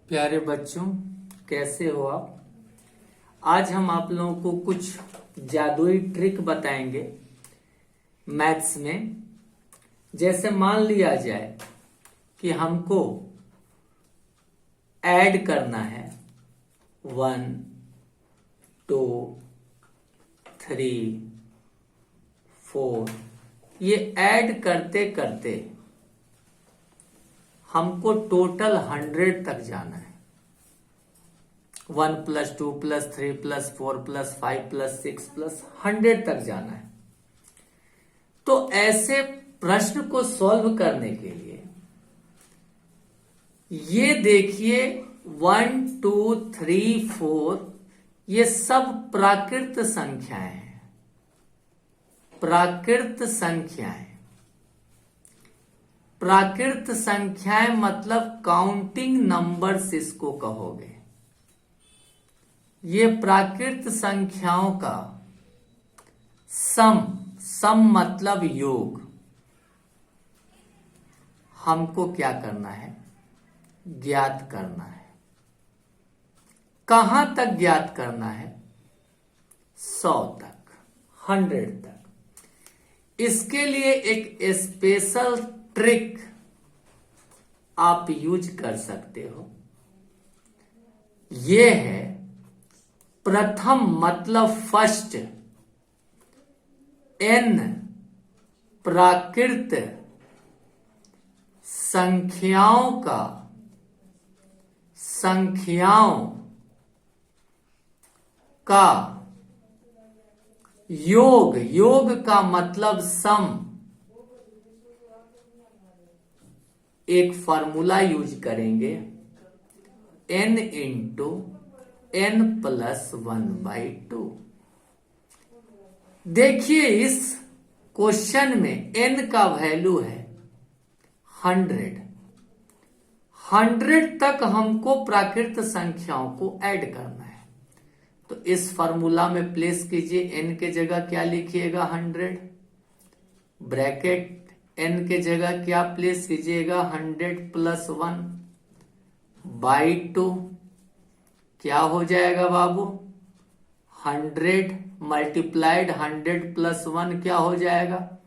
प्यारे बच्चों, कैसे हो आप। आज हम आप लोगों को कुछ जादुई ट्रिक बताएंगे मैथ्स में। जैसे मान लिया जाए कि हमको ऐड करना है 1 2 3 4। ये ऐड करते करते हमको टोटल 100 तक जाना है। 1 + 2 + 3 + 4 + 5 + 6 + 100 तक जाना है। तो ऐसे प्रश्न को सॉल्व करने के लिए ये देखिए 1 2 3 4 ये सब प्राकृत संख्याएं हैं। प्राकृत संख्याएं, प्राकृत संख्याएं मतलब काउंटिंग नंबर्स इसको कहोगे। ये प्राकृत संख्याओं का सम मतलब योग। हमको क्या करना है? ज्ञात करना है। कहां तक ज्ञात करना है? 100 तक, 100 तक। इसके लिए एक स्पेशल ट्रिक आप यूज कर सकते हो। यह है प्रथम मतलब फर्स्ट n प्राकृत संख्याओं का योग का मतलब सम। एक फॉर्मूला यूज करेंगे n × n + 1/2। देखिए इस क्वेश्चन में n का वैल्यू है 100। 100 तक हमको प्राकृत संख्याओं को ऐड करना है। तो इस फॉर्मूला में प्लेस कीजिए। n के जगह क्या लिखिएगा? 100। ब्रैकेट n के जगह क्या प्लेस कीजिएगा? 100 + 1/2। क्या हो जाएगा बाबू? 100 मल्टीप्लाइड 100 + 1 क्या हो जाएगा?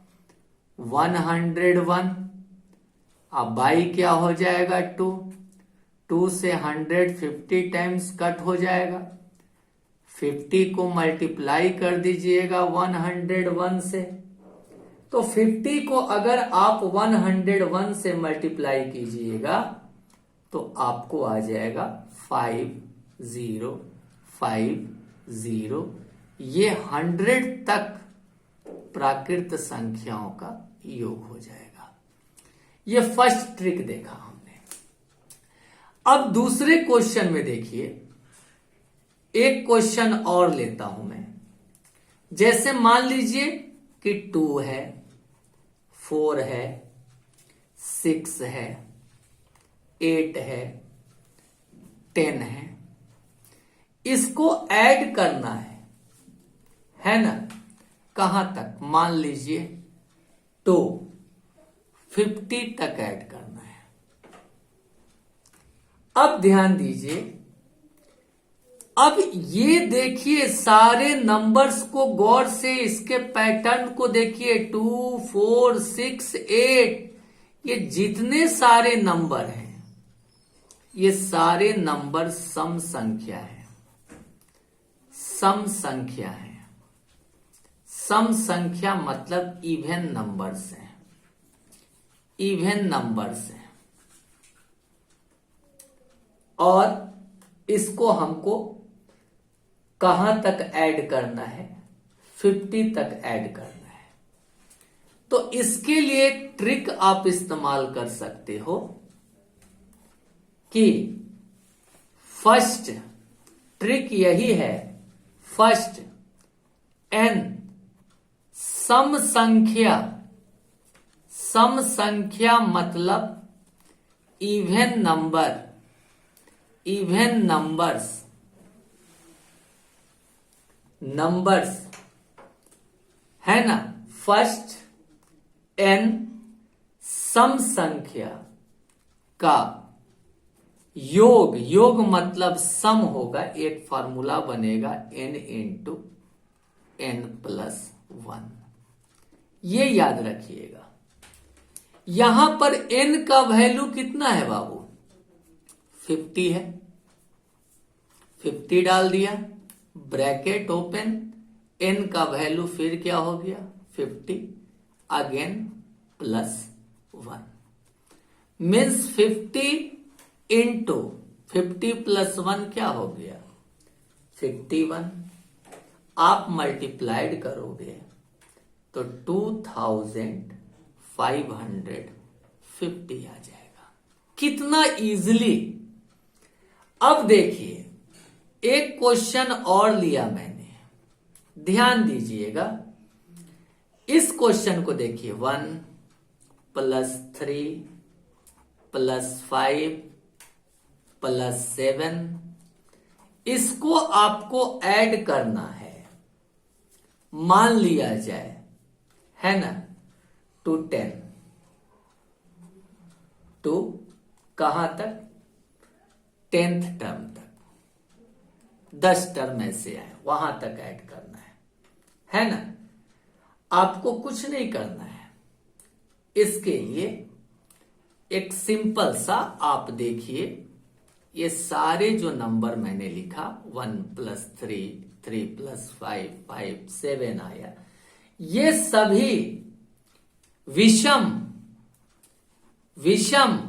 101। अब बाई क्या हो जाएगा? 2। 2 से 100 50 टाइम्स कट हो जाएगा। 50 को मल्टीप्लाई कर दीजिएगा 101 से। तो 50 को अगर आप 101 से मल्टीप्लाई कीजिएगा तो आपको आ जाएगा 5050। ये 100 तक प्राकृत संख्याओं का योग हो जाएगा। ये फर्स्ट ट्रिक देखा हमने। अब दूसरे क्वेश्चन में देखिए, एक क्वेश्चन और लेता हूं मैं। जैसे मान लीजिए कि 2 है, 4 है, 6 है, 8 है, 10 है। इसको ऐड करना है ना? कहां तक? मान लीजिए तो 50 तक ऐड करना है। अब ध्यान दीजिए, अब ये देखिए सारे नंबर्स को गौर से, इसके पैटर्न को देखिए। 2 4 6 8 ये जितने सारे नंबर हैं ये सारे नंबर सम संख्या है। सम संख्या है। सम संख्या मतलब इवन नंबर्स हैं। इवन नंबर्स हैं। और इसको हमको कहां तक ऐड करना है? 50 तक ऐड करना है। तो इसके लिए एक ट्रिक आप इस्तेमाल कर सकते हो कि फर्स्ट ट्रिक यही है। फर्स्ट n सम संख्या मतलब इवन नंबर्स है ना। फर्स्ट n सम संख्या का योग, योग मतलब सम होगा, एक फॉर्मूला बनेगा n इंटू n प्लस 1। ये याद रखिएगा। यहां पर n का वैल्यू कितना है बाबू? 50 है। 50 डाल दिया, ब्रैकेट ओपन, n का वैल्यू फिर क्या हो गया? 50 again plus 1 means 50 into 50 plus 1 क्या हो गया? 51। आप मल्टीप्लाइड करोगे तो 2550 आ जाएगा। कितना इजीली। अब देखिए, एक क्वेश्चन और लिया मैंने, ध्यान दीजिएगा। इस क्वेश्चन को देखिए, 1 प्लस 3 प्लस 5 प्लस 7, इसको आपको ऐड करना है। मान लिया जाए, है ना, टू 10, टू कहां तक? 10th टर्म तक, 10 टर्म ऐसे आए वहां तक ऐड करना है ना। आपको कुछ नहीं करना है। इसके लिए एक सिंपल सा आप देखिए, ये सारे जो नंबर मैंने लिखा, 1 प्लस 3, 3 प्लस 5, 5, 7 आया, ये सभी विषम विषम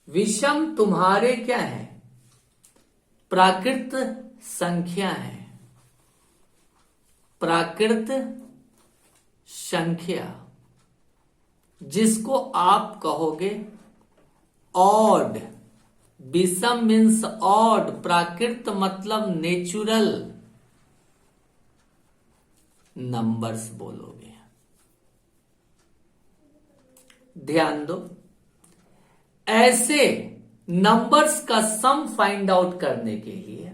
विषम तुम्हारे क्या है? प्राकृत संख्या है। प्राकृत संख्या, जिसको आप कहोगे ऑड। विषम मीन्स ऑड, प्राकृत मतलब नेचुरल नंबर्स बोलोगे। ध्यान दो, ऐसे नंबर्स का सम फाइंड आउट करने के लिए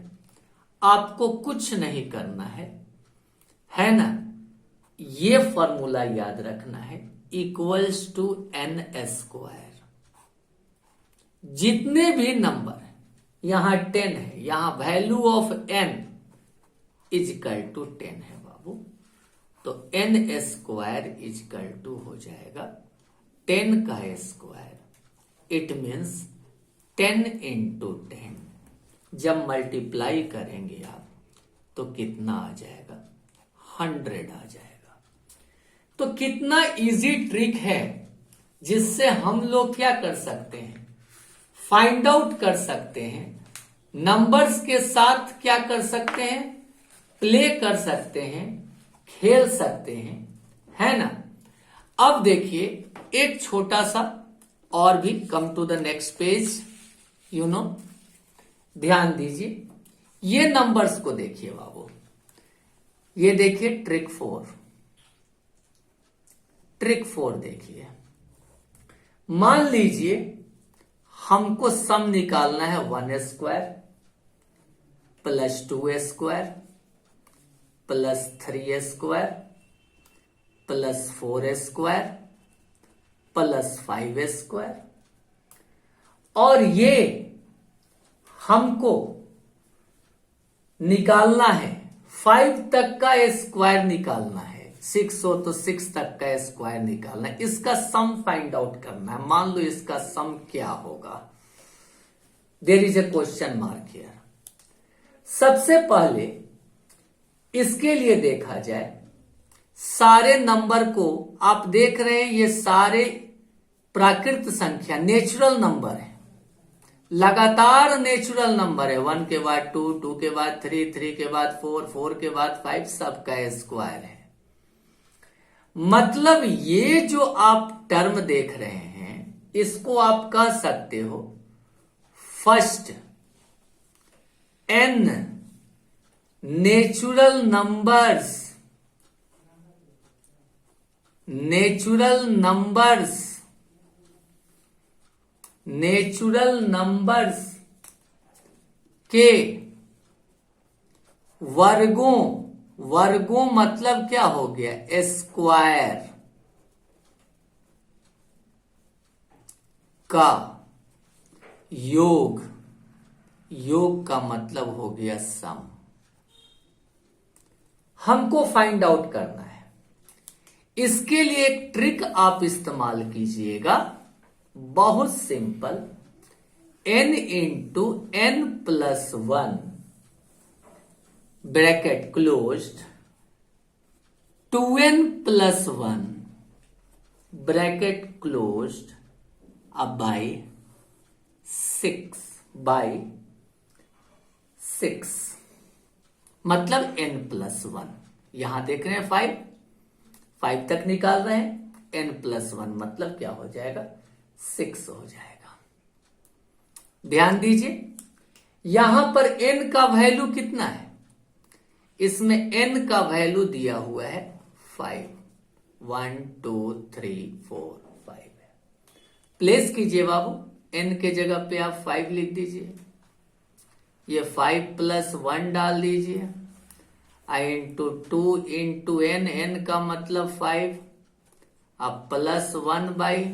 आपको कुछ नहीं करना है ना। ये फॉर्मूला याद रखना है, इक्वल्स टू n स्क्वायर। जितने भी नंबर, यहां 10 है, यहां value of n is equal to 10 है बाबू, तो n स्क्वायर इजकल टू हो जाएगा 10 का स्क्वायर। It means 10 into 10। जब मल्टीप्लाई करेंगे आप तो कितना आ जाएगा? 100 आ जाएगा। तो कितना इजी ट्रिक है, जिससे हम लोग क्या कर सकते हैं? फाइंड आउट कर सकते हैं। नंबर्स के साथ क्या कर सकते हैं? प्ले कर सकते हैं, खेल सकते हैं, है ना। अब देखिए, एक छोटा सा और भी, come to the next page, ध्यान दीजिए। ये नंबर्स को देखिए बाबू, ये देखिए ट्रिक 4। ट्रिक 4 देखिए, मान लीजिए हमको सम निकालना है 1 square plus 2 square plus 3 square plus 4 square plus 5 square, और ये हमको निकालना है 5 तक का स्क्वायर निकालना है। 6 हो तो 6 तक का स्क्वायर निकालना है। इसका सम फाइंड आउट करना है। मान लो इसका सम क्या होगा? There is a question mark here. सबसे पहले इसके लिए देखा जाए, सारे नंबर को आप देख रहे हैं, ये सारे प्राकृत संख्या, नेचुरल नंबर है, लगातार नेचुरल नंबर है। 1 के बाद 2, 2 के बाद 3, 3 के बाद 4, 4 के बाद 5, सबका स्क्वायर है। मतलब ये जो आप टर्म देख रहे हैं, इसको आप कह सकते हो first n natural numbers, natural numbers, natural numbers के वर्गों, वर्गों मतलब क्या हो गया? स्क्वायर का योग, योग का मतलब हो गया सम। हमको फाइंड आउट करना है। इसके लिए एक ट्रिक आप इस्तेमाल कीजिएगा, बहुत simple. n into n plus 1 bracket closed, 2n plus 1 bracket closed, अब बाई 6 मतलब n प्लस 1। यहां देख रहे हैं 5 तक निकाल रहे हैं, n प्लस 1 मतलब क्या हो जाएगा, 6 हो जाएगा। ध्यान दीजिए, यहां पर n का वैल्यू कितना है, इसमें n का वैल्यू दिया हुआ है 5, 1 2 3 4 5 है। प्लेस कीजिए बाबू, n के जगह पे आप 5 लिख दीजिए, ये 5 प्लस 1 डाल दीजिए, आई इंटू 2 इंटू n का मतलब 5, अब प्लस 1 बाई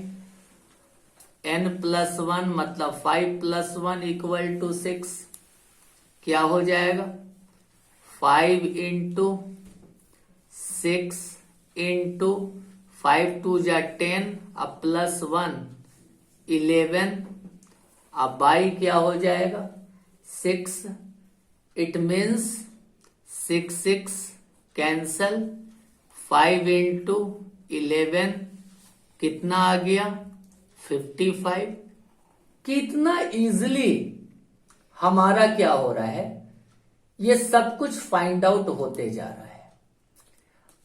n प्लस 1 मतलब 5 प्लस 1 इक्वल टू 6। क्या हो जाएगा, 5 इंटू 6 इंटू 5 2 जा 10, अब प्लस 1 11, अब बाई क्या हो जाएगा 6। इट मीन्स 6 कैंसल, 5 इंटू 11 कितना आ गया 55। कितना इजीली हमारा क्या हो रहा है, ये सब कुछ फाइंड आउट होते जा रहा है।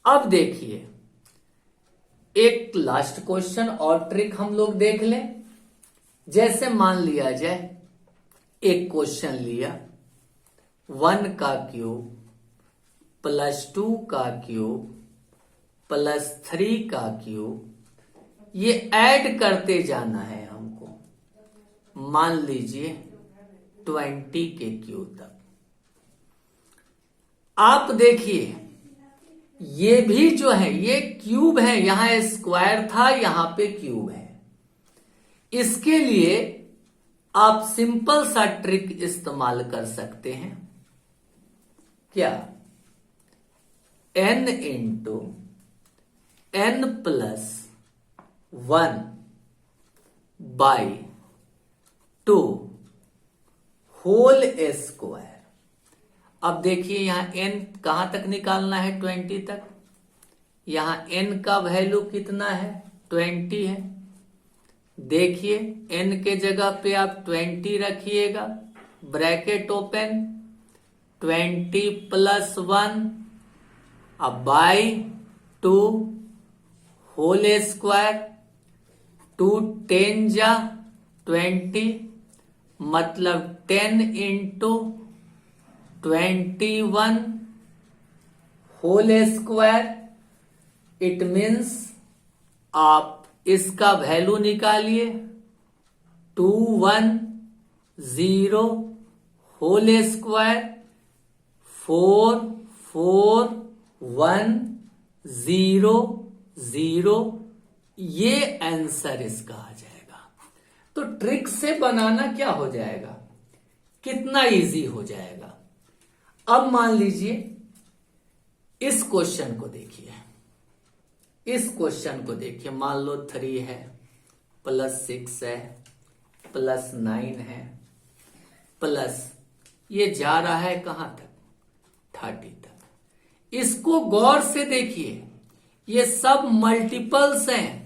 अब देखिए, एक लास्ट क्वेश्चन और ट्रिक हम लोग देख लें। जैसे मान लिया जाए, एक क्वेश्चन लिया, 1 का क्यूब प्लस 2 का क्यूब प्लस 3 का क्यूब, ये ऐड करते जाना है हमको। मान लीजिए 20 के क्यूब तक। आप देखिए, ये भी जो है ये क्यूब है, यहां स्क्वायर था, यहां पे क्यूब है। इसके लिए आप सिंपल सा ट्रिक इस्तेमाल कर सकते हैं। क्या, n into n plus 1 by 2 whole square. अब देखिए, यहां n कहां तक निकालना है, 20 तक। यहां n का वैल्यू कितना है, 20 है। देखिए, n के जगह पे आप 20 रखिएगा, ब्रैकेट ओपन, 20 प्लस 1 अब बाई 2 होल स्क्वायर, 2 10 जा 20 मतलब 10 into 21 whole square. It means आप इसका वैल्यू निकालिए, 210 होल स्क्वायर 4410, ये आंसर इसका आ जाएगा। तो ट्रिक से बनाना क्या हो जाएगा, कितना इजी हो जाएगा। अब मान लीजिए इस क्वेश्चन को देखिए, इस क्वेश्चन को देखिए, मान लो 3 है प्लस 6 है प्लस 9 है प्लस ये जा रहा है कहां तक, 30 तक। इसको गौर से देखिए, ये सब मल्टीपल्स हैं।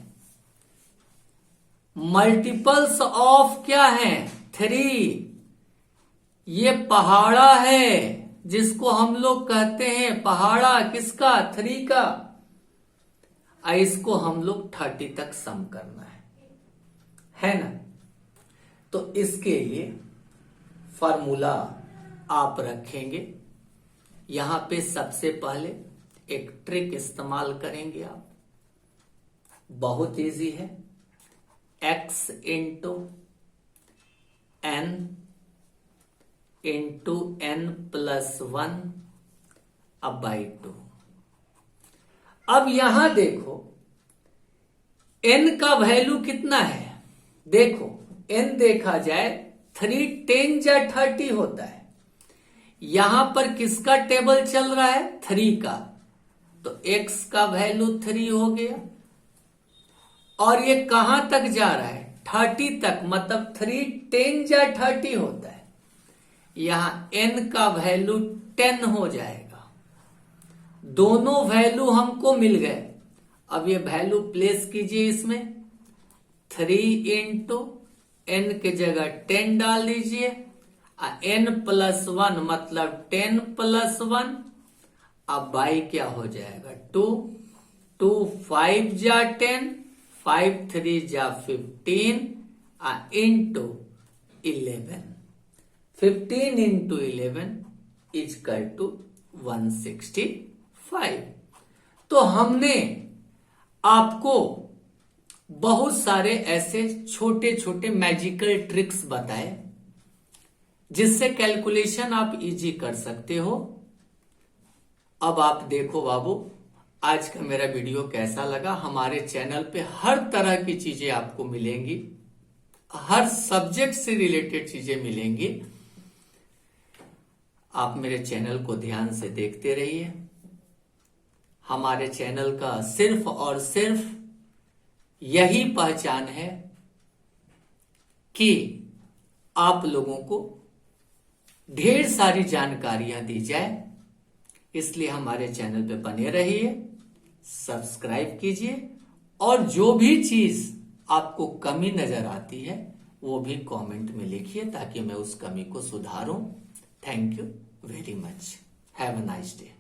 मल्टीपल्स ऑफ क्या है, 3। ये पहाड़ा है, जिसको हम लोग कहते हैं पहाड़ा, किसका, 3 का। इसको हम लोग 30 तक सम करना है ना। तो इसके लिए फॉर्मूला आप रखेंगे। यहां पे सबसे पहले एक ट्रिक इस्तेमाल करेंगे आप, बहुत इजी है। x इंटू n प्लस 1 अब बाई 2। अब यहां देखो n का वैल्यू कितना है, देखो n देखा जाए 3 10 जा 30 होता है। यहां पर किसका टेबल चल रहा है? 3 का, तो x का वैल्यू 3 हो गया। और ये कहां तक जा रहा है? 30 तक, मतलब 3 10 जा 30 होता है। यहां n का वैल्यू 10 हो जाएगा। दोनों वैल्यू हमको मिल गए। अब ये वैल्यू प्लेस कीजिए इसमें। 3 इंटू n के जगह 10 डाल दीजिए, n+1 मतलब 10+1। अब y क्या हो जाएगा? 2 2 5 जा 10, 5 3 जा 15 इंटू 11। 15 into 11 is equal to 165। तो हमने आपको बहुत सारे ऐसे छोटे छोटे मैजिकल ट्रिक्स बताए जिससे कैलकुलेशन आप इजी कर सकते हो। अब आप देखो बाबू, आज का मेरा वीडियो कैसा लगा? हमारे चैनल पे हर तरह की चीजें आपको मिलेंगी, हर सब्जेक्ट से रिलेटेड चीजें मिलेंगी। आप मेरे चैनल को ध्यान से देखते रहिए। हमारे चैनल का सिर्फ और सिर्फ यही पहचान है कि आप लोगों को ढेर सारी जानकारियां दी जाए। इसलिए हमारे चैनल पे बने रहिए, सब्सक्राइब कीजिए, और जो भी चीज आपको कमी नजर आती है वो भी कमेंट में लिखिए ताकि मैं उस कमी को सुधारूं। Thank you very much. Have a nice day.